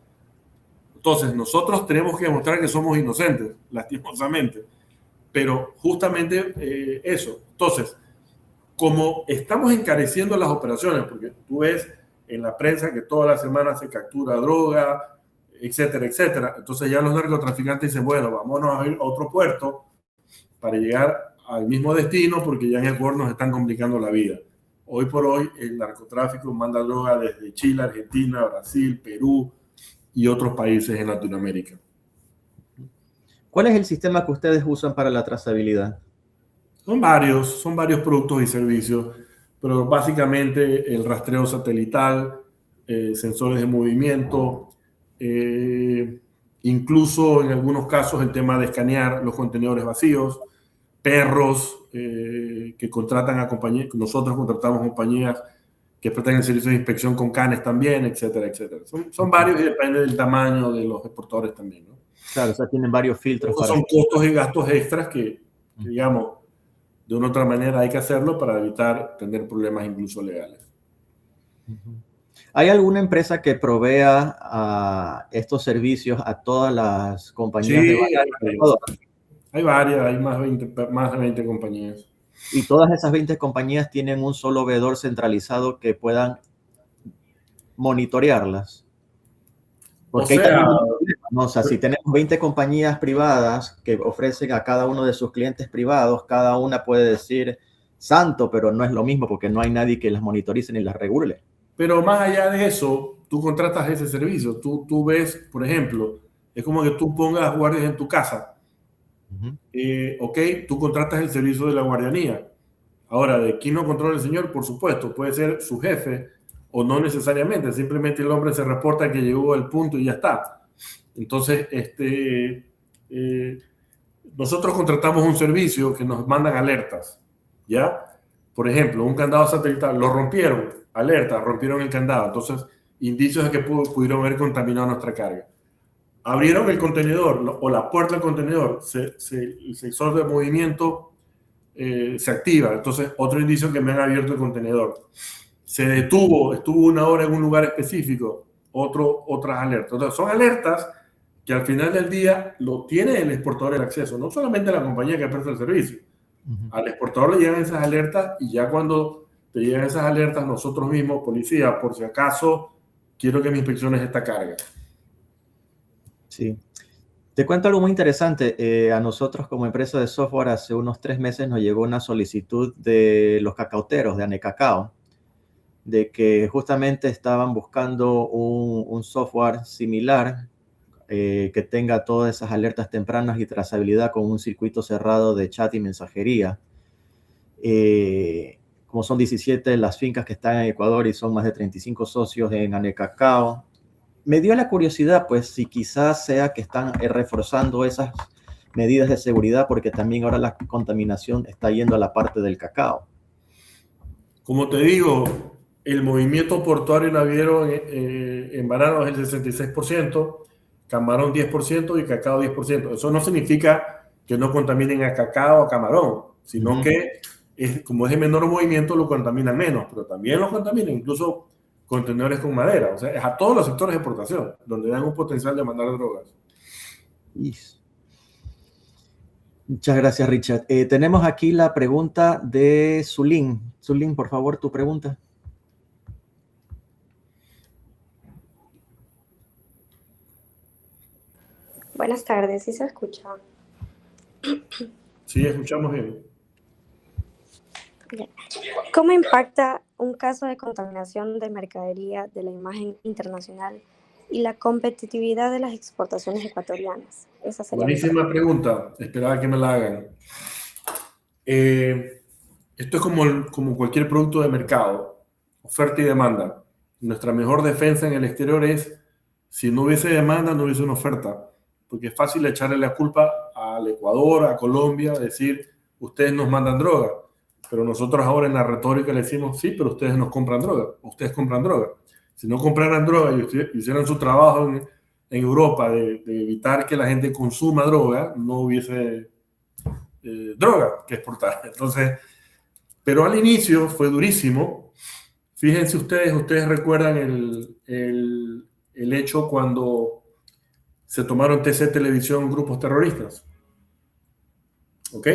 Entonces, nosotros tenemos que demostrar que somos inocentes, lastimosamente, pero justamente eso. Entonces, como estamos encareciendo las operaciones, porque tú ves en la prensa que toda la semana se captura droga, etcétera, etcétera. Entonces ya los narcotraficantes dicen, bueno, vámonos a ir a otro puerto para llegar al mismo destino porque ya en Ecuador nos están complicando la vida. Hoy por hoy el narcotráfico manda droga desde Chile, Argentina, Brasil, Perú y otros países en Latinoamérica. ¿Cuál es el sistema que ustedes usan para la trazabilidad? Son varios productos y servicios, pero básicamente el rastreo satelital, sensores de movimiento, incluso en algunos casos el tema de escanear los contenedores vacíos, perros que contratan a compañías, nosotros contratamos compañías que prestan el servicio de inspección con canes también, etcétera, etcétera. Son varios y depende del tamaño de los exportadores también, ¿no? Claro, o sea, tienen varios filtros. Son costos y gastos extras que digamos, de una u otra manera hay que hacerlo para evitar tener problemas incluso legales. ¿Hay alguna empresa que provea estos servicios a todas las compañías de banano? Hay varias, hay más de 20 compañías. Y todas esas 20 compañías tienen un solo veedor centralizado que puedan monitorearlas. Porque o sea, si tenemos 20 compañías privadas que ofrecen a cada uno de sus clientes privados, cada una puede decir santo, pero no es lo mismo porque no hay nadie que las monitorice ni las regule. Pero más allá de eso, tú contratas ese servicio. Tú ves, por ejemplo, es como que tú pongas guardias en tu casa. Ok, tú contratas el servicio de la guardianía. Ahora, ¿de quién no controla el señor? Por supuesto, puede ser su jefe o no necesariamente. Simplemente el hombre se reporta que llegó al punto y ya está. Entonces, nosotros contratamos un servicio que nos mandan alertas, ¿ya? Por ejemplo, un candado satelital, lo rompieron, alerta, rompieron el candado. Entonces, indicios de que pudieron haber contaminado nuestra carga. Abrieron el contenedor o la puerta del contenedor, el sensor de movimiento se activa. Entonces, otro indicio que me han abierto el contenedor. Se detuvo, estuvo una hora en un lugar específico, otras alertas. Entonces, son alertas que al final del día lo tiene el exportador el acceso, no solamente la compañía que presta el servicio. Al exportador le llegan esas alertas y ya cuando te llegan esas alertas, nosotros mismos, policía, por si acaso, quiero que me inspecciones esta carga. Sí. Te cuento algo muy interesante. A nosotros como empresa de software hace unos 3 meses nos llegó una solicitud de los cacauteros de Anecacao, de que justamente estaban buscando un software similar que tenga todas esas alertas tempranas y trazabilidad con un circuito cerrado de chat y mensajería. Como son 17 las fincas que están en Ecuador y son más de 35 socios en Anecacao, me dio la curiosidad, pues, si quizás sea que están reforzando esas medidas de seguridad porque también ahora la contaminación está yendo a la parte del cacao. Como te digo, el movimiento portuario naviero en banano es el 66%, camarón 10% y cacao 10%. Eso no significa que no contaminen a cacao o a camarón, sino que como es de menor movimiento lo contaminan menos, pero también lo contaminan, incluso contenedores con madera. O sea, es a todos los sectores de exportación, donde dan un potencial de mandar drogas. Muchas gracias, Richard. Tenemos aquí la pregunta de Zulín. Zulín, por favor, tu pregunta. Buenas tardes, ¿sí se escucha? Sí, escuchamos bien. ¿Cómo impacta un caso de contaminación de mercadería de la imagen internacional y la competitividad de las exportaciones ecuatorianas? Esa sería Buenísima pregunta, esperaba que me la hagan. Esto es como cualquier producto de mercado, oferta y demanda. Nuestra mejor defensa en el exterior es, si no hubiese demanda, no hubiese una oferta, porque es fácil echarle la culpa al Ecuador, a Colombia, decir, ustedes nos mandan droga, pero nosotros ahora en la retórica le decimos, sí, pero ustedes nos compran droga, ustedes compran droga. Si no compraran droga y hicieran su trabajo en Europa de evitar que la gente consuma droga, no hubiese droga que exportar. Entonces, pero al inicio fue durísimo. Fíjense ustedes recuerdan el hecho cuando se tomaron TC Televisión grupos terroristas. ¿Ok?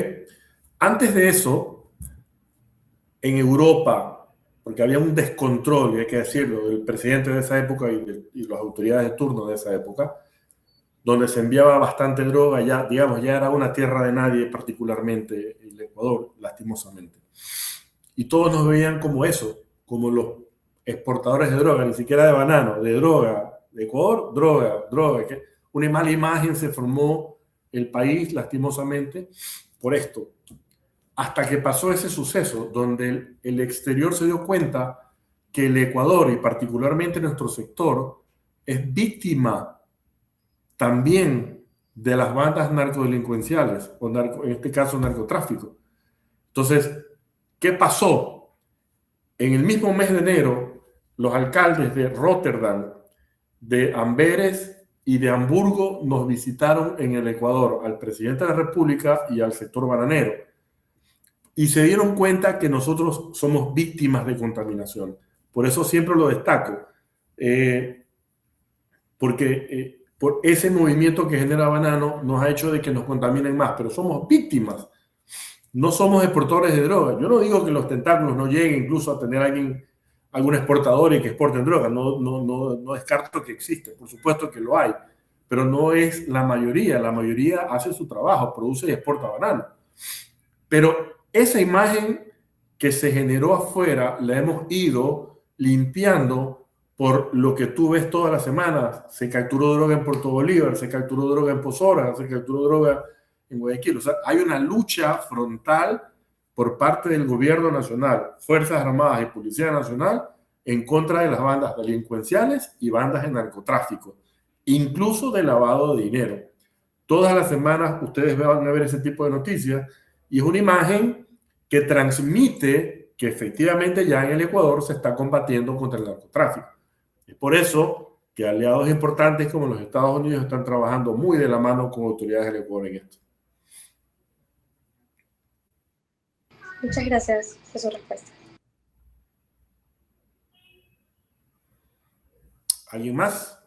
Antes de eso, en Europa, porque había un descontrol, y hay que decirlo, del presidente de esa época y las autoridades de turno de esa época, donde se enviaba bastante droga, ya era una tierra de nadie, particularmente el Ecuador, lastimosamente. Y todos nos veían como eso, como los exportadores de droga, ni siquiera de banano, de droga, de Ecuador, droga. Que una mala imagen se formó el país, lastimosamente, por esto. Hasta que pasó ese suceso, donde el exterior se dio cuenta que el Ecuador, y particularmente nuestro sector, es víctima también de las bandas narcodelincuenciales, o en este caso narcotráfico. Entonces, ¿qué pasó? En el mismo mes de enero, los alcaldes de Rotterdam, de Amberes y de Hamburgo nos visitaron en el Ecuador, al presidente de la República y al sector bananero. y se dieron cuenta que nosotros somos víctimas de contaminación. Por eso siempre lo destaco, porque por ese movimiento que genera Banano nos ha hecho de que nos contaminen más, pero somos víctimas, no somos exportadores de droga. Yo no digo que los tentáculos no lleguen incluso a tener algún exportador y que exporten droga, no descarto que existe, por supuesto que lo hay, pero no es la mayoría hace su trabajo, produce y exporta banano. Pero esa imagen que se generó afuera la hemos ido limpiando por lo que tú ves todas las semanas. Se capturó droga en Puerto Bolívar, se capturó droga en Pozora, se capturó droga en Guayaquil. O sea, hay una lucha frontal por parte del gobierno nacional, Fuerzas Armadas y Policía Nacional en contra de las bandas delincuenciales y bandas de narcotráfico, incluso de lavado de dinero. Todas las semanas ustedes van a ver ese tipo de noticias y es una imagen que transmite que efectivamente ya en el Ecuador se está combatiendo contra el narcotráfico. Es por eso que aliados importantes como los Estados Unidos están trabajando muy de la mano con autoridades del Ecuador en esto. Muchas gracias por su respuesta. ¿Alguien más?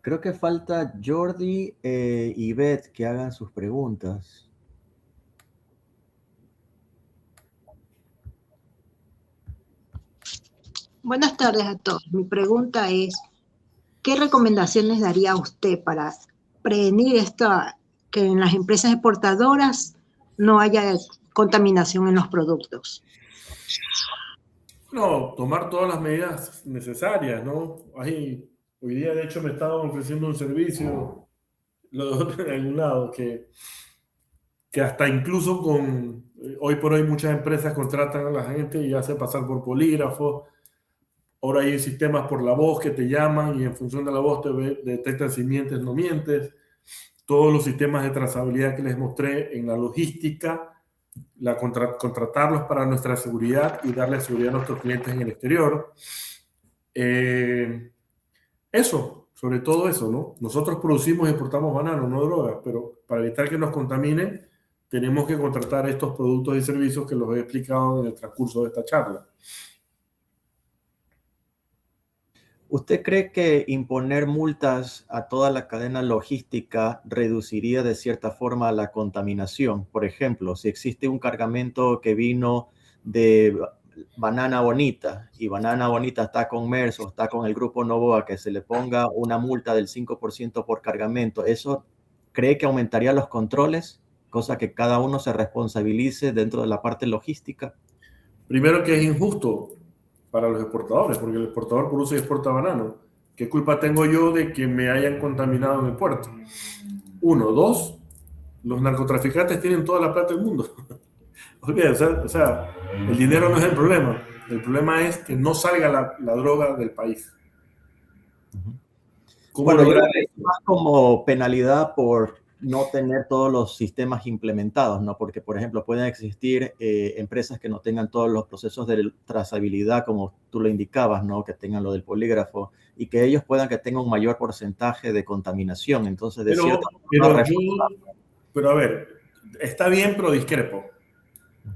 Creo que falta Jordi y Beth que hagan sus preguntas. Buenas tardes a todos. Mi pregunta es, ¿qué recomendaciones daría usted para prevenir que en las empresas exportadoras no haya contaminación en los productos? No, tomar todas las medidas necesarias, ¿no? Hoy día, de hecho, me estaban ofreciendo un servicio, en algún lado, que hasta incluso hoy por hoy muchas empresas contratan a la gente y hace pasar por polígrafo. Ahora hay sistemas por la voz que te llaman y en función de la voz te detectan si mientes o no mientes. Todos los sistemas de trazabilidad que les mostré en la logística, contratarlos para nuestra seguridad y darle seguridad a nuestros clientes en el exterior. Eso, sobre todo eso, ¿no? Nosotros producimos y exportamos banano, no drogas, pero para evitar que nos contaminen, tenemos que contratar estos productos y servicios que los he explicado en el transcurso de esta charla. ¿Usted cree que imponer multas a toda la cadena logística reduciría de cierta forma la contaminación? Por ejemplo, si existe un cargamento que vino de Banana Bonita y Banana Bonita está con MERS o está con el grupo Novoa, que se le ponga una multa del 5% por cargamento, ¿eso cree que aumentaría los controles? Cosa que cada uno se responsabilice dentro de la parte logística. Primero, que es injusto para los exportadores, porque el exportador produce y exporta banano. ¿Qué culpa tengo yo de que me hayan contaminado en el puerto? Uno. Dos, los narcotraficantes tienen toda la plata del mundo. O sea, el dinero no es el problema. El problema es que no salga la droga del país. Bueno, yo creo que es más como penalidad por no tener todos los sistemas implementados, ¿no? Porque, por ejemplo, pueden existir empresas que no tengan todos los procesos de trazabilidad, como tú lo indicabas, ¿no? Que tengan lo del polígrafo y que ellos puedan que tengan un mayor porcentaje de contaminación. Entonces, de cierta forma, pero a ver, está bien, pero discrepo.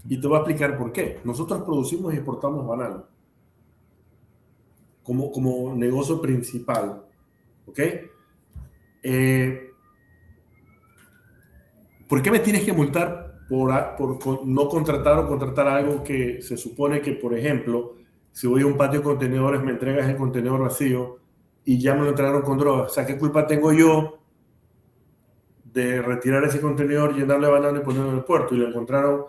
Y te voy a explicar por qué. Nosotros producimos y exportamos banano como negocio principal, ¿ok? ¿Por qué me tienes que multar por no contratar o contratar algo que se supone que, por ejemplo, si voy a un patio de contenedores, me entregas el contenedor vacío y ya me lo entregaron con drogas? O sea, ¿qué culpa tengo yo de retirar ese contenedor, llenarle de banano y ponerlo en el puerto? Y lo encontraron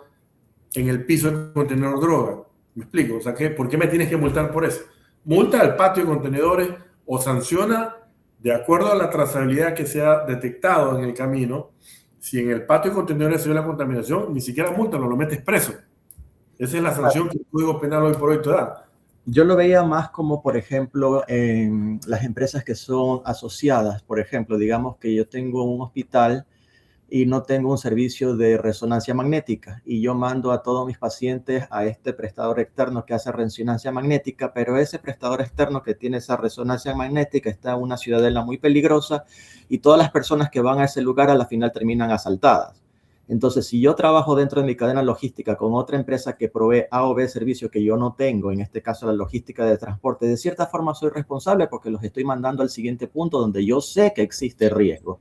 en el piso del contenedor droga. ¿Me explico? O sea, ¿por qué me tienes que multar por eso? Multa al patio de contenedores o sanciona de acuerdo a la trazabilidad que se ha detectado en el camino. Si en el patio de contenedores se ve la contaminación, ni siquiera multa, lo metes preso. Esa es la sanción que el Código Penal hoy por hoy te da. Yo lo veía más como, por ejemplo, en las empresas que son asociadas. Por ejemplo, digamos que yo tengo un hospital y no tengo un servicio de resonancia magnética y yo mando a todos mis pacientes a este prestador externo que hace resonancia magnética, pero ese prestador externo que tiene esa resonancia magnética está en una ciudadela muy peligrosa y todas las personas que van a ese lugar a la final terminan asaltadas. Entonces, si yo trabajo dentro de mi cadena logística con otra empresa que provee A o B servicio que yo no tengo, en este caso la logística de transporte, de cierta forma soy responsable porque los estoy mandando al siguiente punto donde yo sé que existe riesgo.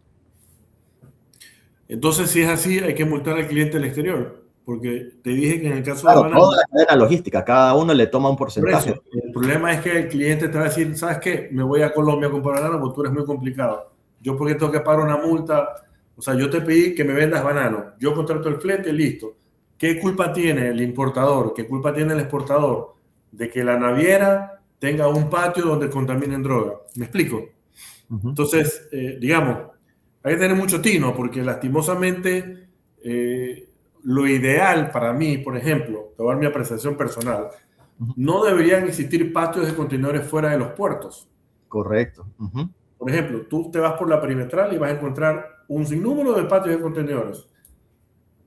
Entonces, si es así, hay que multar al cliente del exterior, porque te dije que en el caso Claro, de banana, toda la cadena logística, cada uno le toma un por porcentaje. eso, el problema es que el cliente te va a decir, ¿sabes qué? Me voy a Colombia a comprar banano porque tú eres muy complicado. Yo porque tengo que pagar una multa, o sea, yo te pedí que me vendas banano, yo contrato el flete, listo. ¿Qué culpa tiene el importador? ¿Qué culpa tiene el exportador de que la naviera tenga un patio donde contaminen droga? ¿Me explico? Entonces, digamos, hay que tener mucho tino porque lastimosamente lo ideal para mí, por ejemplo, te voy a dar mi apreciación personal, no deberían existir patios de contenedores fuera de los puertos. Correcto. Por ejemplo, tú te vas por la perimetral y vas a encontrar un sinnúmero de patios de contenedores.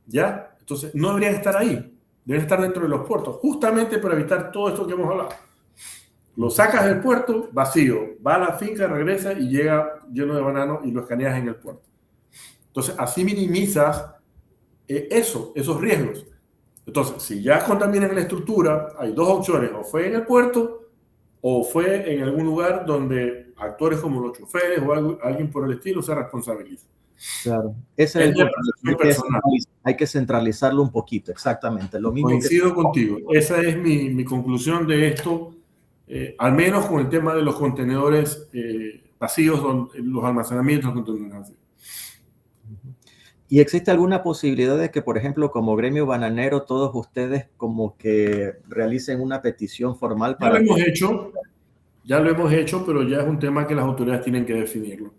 ¿Ya? Entonces, no deberían estar ahí. Deben estar dentro de los puertos, justamente para evitar todo esto que hemos hablado. Lo sacas del puerto vacío, va a la finca, regresa y llega lleno de banano y lo escaneas en el puerto. Entonces, así minimizas esos riesgos. Entonces, si ya contaminan la estructura, hay dos opciones: o fue en el puerto o fue en algún lugar donde actores como los choferes o alguien por el estilo se responsabiliza. Claro, ese es mi personal. Hay que centralizarlo un poquito, exactamente. Lo mismo Coincido contigo. Esa es mi conclusión de esto, al menos con el tema de los contenedores vacíos, los almacenamientos de contenedores vacíos. ¿Y existe alguna posibilidad de que, por ejemplo, como gremio bananero, todos ustedes como que realicen una petición formal para... Ya lo hemos hecho, pero ya es un tema que las autoridades tienen que definirlo.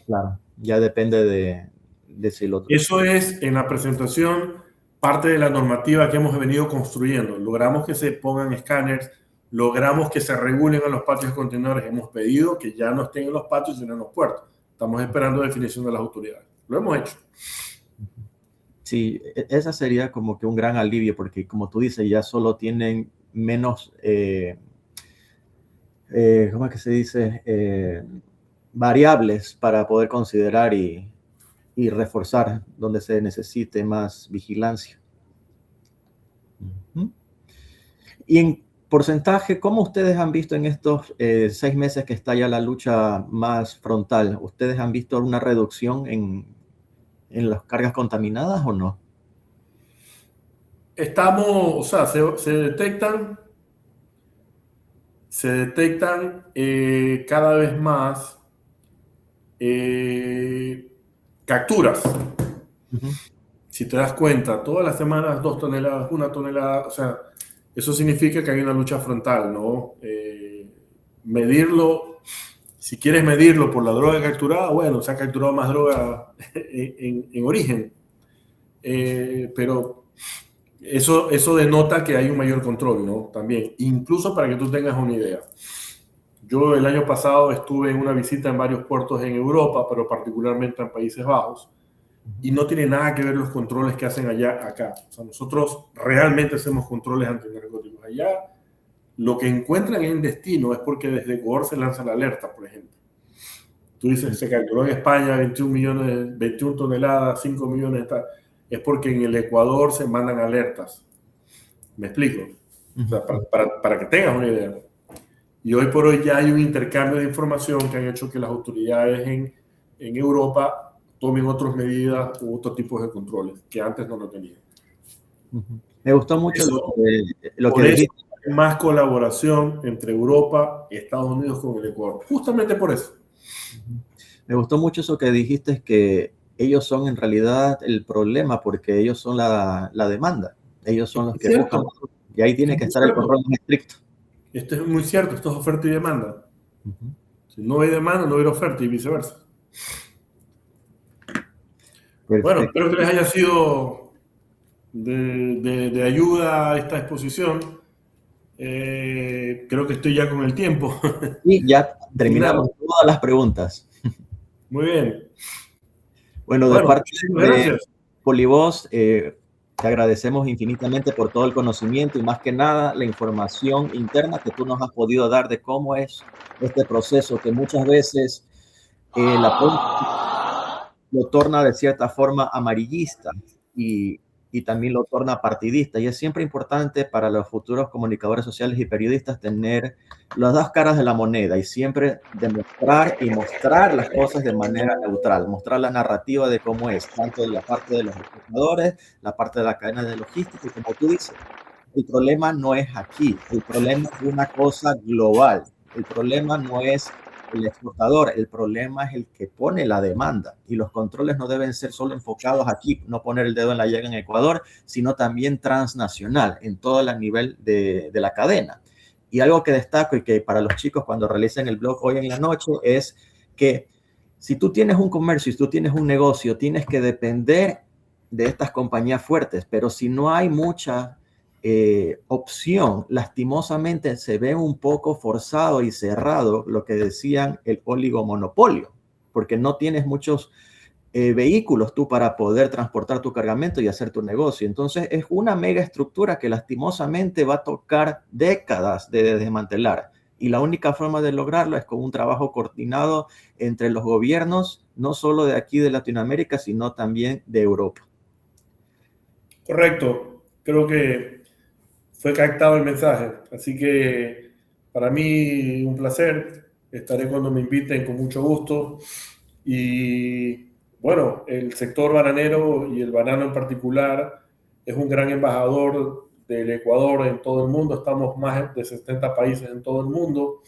Claro, ya depende de si lo... Eso es, en la presentación, parte de la normativa que hemos venido construyendo. Logramos que se pongan escáneres, logramos que se regulen a los patios de contenedores. Hemos pedido que ya no estén en los patios, sino en los puertos. Estamos esperando definición de las autoridades. Lo hemos hecho. Sí, esa sería como que un gran alivio, porque como tú dices, ya solo tienen menos, ¿cómo es que se dice? Variables para poder considerar y reforzar donde se necesite más vigilancia. Y en porcentaje, ¿cómo ustedes han visto en estos 6 meses que está ya la lucha más frontal? ¿Ustedes han visto una reducción en las cargas contaminadas o no? O sea, se detectan cada vez más capturas. Si te das cuenta, todas las semanas 2 toneladas, 1 tonelada, o sea, eso significa que hay una lucha frontal, ¿no? Medirlo, si quieres medirlo por la droga capturada, bueno, se ha capturado más droga en origen, pero eso denota que hay un mayor control, ¿no? También, incluso para que tú tengas una idea. Yo el año pasado estuve en una visita en varios puertos en Europa, pero particularmente en Países Bajos, y no tiene nada que ver los controles que hacen acá. O sea, nosotros realmente hacemos controles antinarcóticos. Allá lo que encuentran en destino es porque desde Ecuador se lanza la alerta, por ejemplo. Tú dices, se capturó en España 21 toneladas, 5 millones, es porque en el Ecuador se mandan alertas. ¿Me explico? O sea, para que tengas una idea. Y hoy por hoy ya hay un intercambio de información que han hecho que las autoridades en Europa tomen otras medidas u otros tipos de controles que antes no lo tenían. Me gustó mucho lo que dijiste. Hay más colaboración entre Europa y Estados Unidos con el Ecuador, justamente por eso. Me gustó mucho eso que dijiste, que ellos son en realidad el problema porque ellos son la demanda. Ellos son los que buscan. Y ahí tiene que estar el control más estricto. Esto es muy cierto, esto es oferta y demanda. Si no hay demanda, no hay oferta y viceversa. Perfecto. Bueno, espero que les haya sido de ayuda a esta exposición. Creo que estoy ya con el tiempo. Y ya terminamos todas las preguntas. Muy bien. Bueno, de parte de Polivoz, te agradecemos infinitamente por todo el conocimiento y más que nada la información interna que tú nos has podido dar de cómo es este proceso que muchas veces la política lo torna de cierta forma amarillista, y también lo torna partidista. Y es siempre importante para los futuros comunicadores sociales y periodistas tener las dos caras de la moneda y siempre demostrar y mostrar las cosas de manera neutral, mostrar la narrativa de cómo es, tanto de la parte de los exportadores, la parte de la cadena de logística, y como tú dices, el problema no es aquí, el problema es una cosa global, el problema no es el exportador, el problema es el que pone la demanda, y los controles no deben ser solo enfocados aquí, no poner el dedo en la llaga en Ecuador, sino también transnacional, en todo el nivel de la cadena. Y algo que destaco y que para los chicos cuando realicen el blog hoy en la noche es que si tú tienes un comercio, si tú tienes un negocio, tienes que depender de estas compañías fuertes, pero si no hay mucha opción, lastimosamente se ve un poco forzado y cerrado lo que decían el oligomonopolio, porque no tienes muchos vehículos tú para poder transportar tu cargamento y hacer tu negocio. Entonces es una mega estructura que lastimosamente va a tocar décadas de desmantelar. Y la única forma de lograrlo es con un trabajo coordinado entre los gobiernos, no solo de aquí de Latinoamérica, sino también de Europa. Correcto. Creo que fue captado el mensaje. Así que para mí un placer. Estaré cuando me inviten con mucho gusto. Y bueno, el sector bananero y el banano en particular es un gran embajador del Ecuador en todo el mundo. Estamos más de 70 países en todo el mundo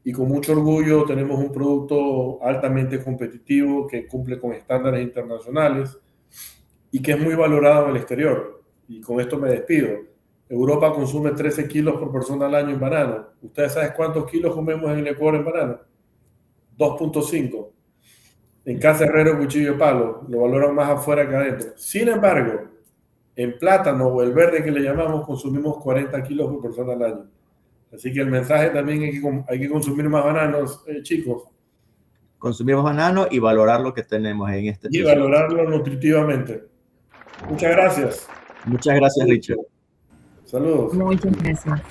y con mucho orgullo tenemos un producto altamente competitivo que cumple con estándares internacionales y que es muy valorado en el exterior. Y con esto me despido. Europa consume 13 kilos por persona al año en banano. ¿Ustedes saben cuántos kilos comemos en el Ecuador en banano? 2.5. En casa herrero, cuchillo de palo. Lo valoran más afuera que adentro. Sin embargo, en plátano o el verde que le llamamos, consumimos 40 kilos por persona al año. Así que el mensaje también hay que consumir más bananos, chicos. Consumir más banano y valorar lo que tenemos en este Y valorarlo nutritivamente. Muchas gracias. Muchas gracias, Richard. Saludos. Muchas gracias.